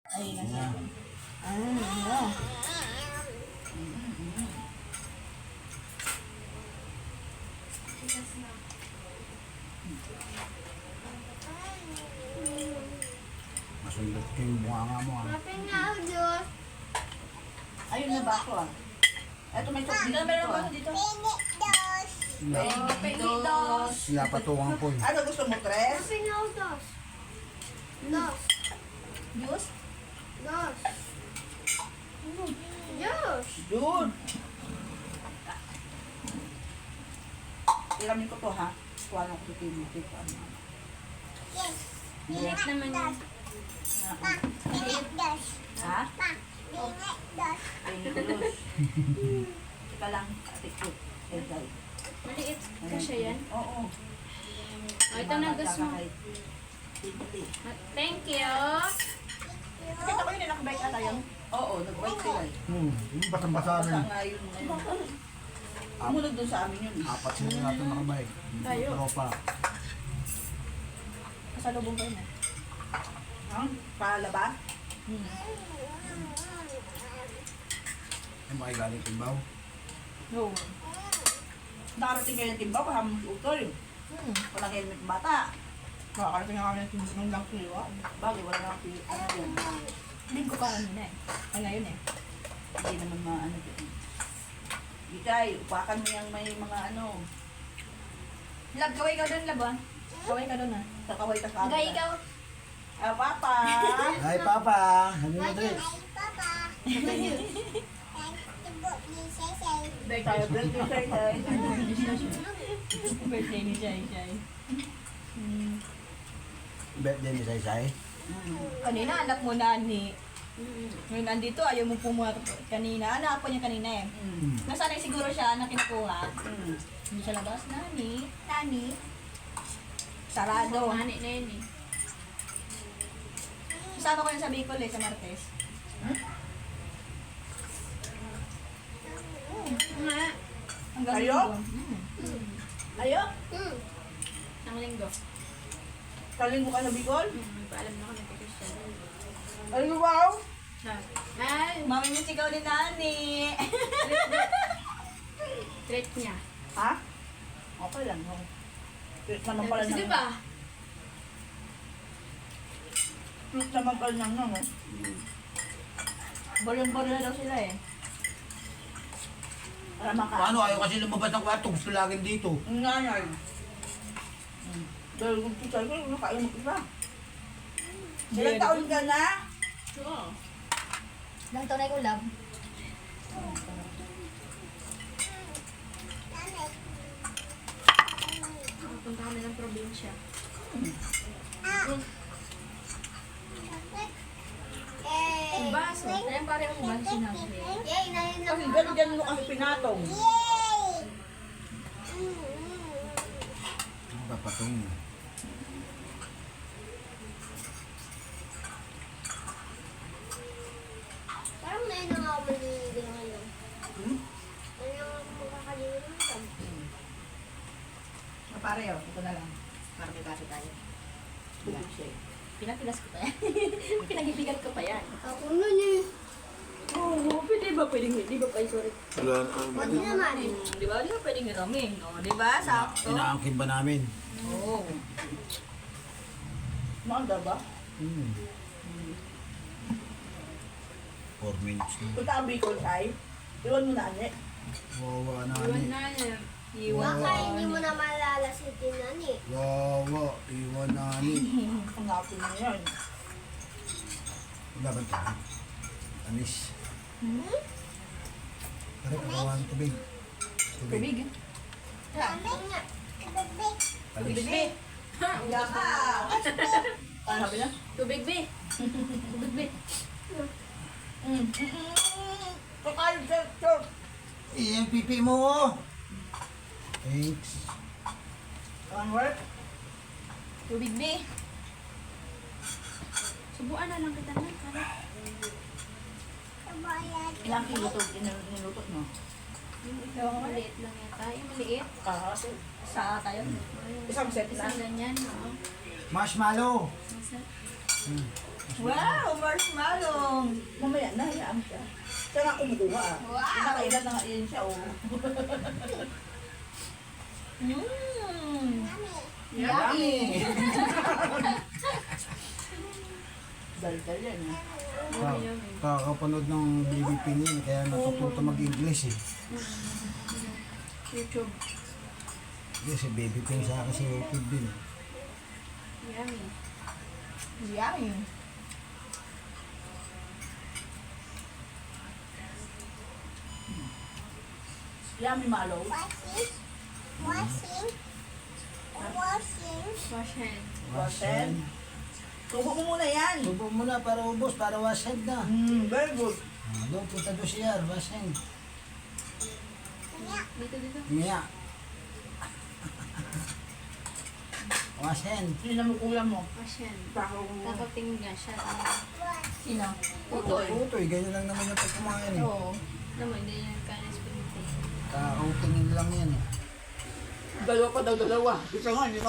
Ayun na. Ayan. Ano? Masundot ko yung bunganga mo ah. Ayun na ba ako ah? Eto may soft dito. Meron ba dito? Penitos. Sila patungan ko eh. Ano gusto mo, Tres? Juice? Dude! Iramin ko to ha. Kuha lang ko ito. Maliit naman yun. Ha? Penitos. Ika lang, atik ko. Maliit kasi yan. Oo. Oh, ito na gusto mo. Thank you. Kita ko yun, nakabike ata yun? Oo, nag-bike sila eh. Yung basang-basa Basta rin. nga yun. Kumunod doon sa amin yun. Apat sila natin nakabike. Tayo. Tropa. Kasalubong ko yun eh. Palaba? Ay makigaling timbaw. No. Darating kayo ng timbaw, kasama mo si Utol. Walang helmet bata. Makakarating nga kami ng lang kilo. Bagay, wala nang pili. Ano yun? Linggo ka kanina eh. Ay ngayon eh. Hindi naman maano dito. Ikay, upakan mo yung may mga ano. Lab, kaway ka doon, Lab ah. Kaway ka doon ah. Kakaway ka sa Hanggang ikaw. Ah, Papa! Hi Papa! Happy birthday! Tayo, birthday sa'yo, sa'yo. Birthday ni Jai Jai. Birthday ni Sai Sai. Kanina anak mo na ni. Ngayon nandito ayaw mo pumunta kanina. Anak ko niya kanina eh. Nasanay siguro siya na kinukuha. Hindi siya labas. Nani? Nani? Sarado. Nani na yun eh. Kasama ko yun sa Bicol eh, sa Martes. Hanggang Ayo? linggo. Ayo? Ang linggo. Kalinggo ka sa Bicol? Paalam na ako ng Christian. Ay, wow! Ay! Mami mo sigaw ni Nani. Treat niya. Ha? Okay lang, no? Tweet naman pala Sige ng... ba? Tweet naman pala ng no? Boryon-boryon na daw sila eh. Para maka... Paano ayaw kasi lumabas ng kwarto? Gusto laging dito. Ang nanay. Dahil gusto sa'yo, nakain mo isa. Ilang taon ka na? Oo. Ilang taon na ikaw, Lab? Punta kami ng probinsya. Baso. Kaya pare ako ba sinabi? Kasi gano'n mo kasi pinatong. Ang papatong. Parang na yun ako maliligaw ngayon. Hmm? Ano ako makakalimutan? Pare, oh, ito na lang. Para may kaso tayo. Bukod siya. Pinatilas ko pa yan. Pinagibigan ko pa yan. Ako nun eh. Oo, pwede ba? Pwedeng, di ba? Ay, sorry. Pwede naman. Di ba? Di ba pwedeng iraming? O, di ba? Sakto. Inaangkin ba namin? Oo. Maanda ba? 4 minutes na. Punta ang Bicol tayo. Iwan mo na, ane. Wawa na Iwan ni. na yan. Baka hindi mo na malalasit yun ani. Wawa. Iwan na ni. Ang hapon mo yan. Laban tayo. Anis. Pare, pakawan tubig. Tubig. Sabi nga, kababik. Alis. Tubig. Iya ka! Ano sabi niya? Tubig, be. Tubig, be. Kakain ka, Chor! Yung pipi mo oh. Thanks. Ang work? Tubig, be. Subuan na lang kita na. Kabayan. Ilang kilo to nilutot mo? Yung maliit lang yata. Yung maliit. Sa tayo? Isang set na. Isang ganyan. Oo. Marshmallow. Isang set. Wow, marshmallow. Mamaya na, hayaan siya. Siya nga kumukuha ah. Wow. Nakailan na nga yun siya oh. Mmm. Yummy! Dal-dal yan eh. Kakapanood ng Baby Ping yun, kaya natututo mag-English eh. YouTube. Hindi, si Baby Ping sa akin sa YouTube din. Yummy. Yummy. Yummy malo. Washing. Washing. Washing. Wash hand. Wash hand. Tubo mo muna yan. Tubo mo na para ubos, para wash hand na. Very good. Doon, punta doon siya, wash hand. Dito. Miya. Wash hand. Sino mo kuya mo? Wash hand. Bako mo. Tapating nga siya. Sino? Utoy. Utoy, ganyan lang naman yung pagkumain eh. Oo. Naman, hindi yung kanin spaghetti. Kakautingin lang yan eh. Dalawa pa daw, dalawa. Isa nga, hindi